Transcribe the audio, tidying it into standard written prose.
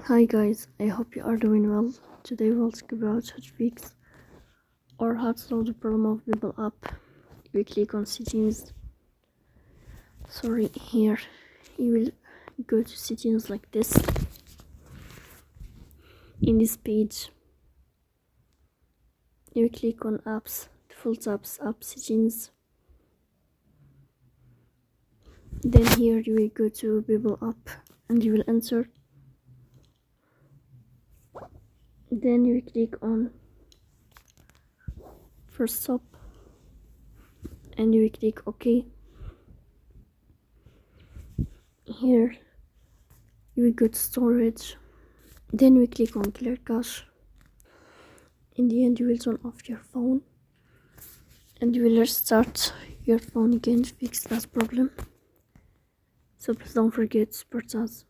Hi guys, I hope you are doing well. Today we'll talk about how to fix or how to solve the problem of Babbel app. You click on settings. Here you will go to settings like this. In this page, you click on apps, default apps, app settings. Then here you will go to Babbel app and you will enter. Then you click on Forcestop and you will click OK. Here you will go to storage. Then we click on clear cache. In the end, you will turn off your phone and you will restart your phone again to fix that problem. So please don't forget to support us.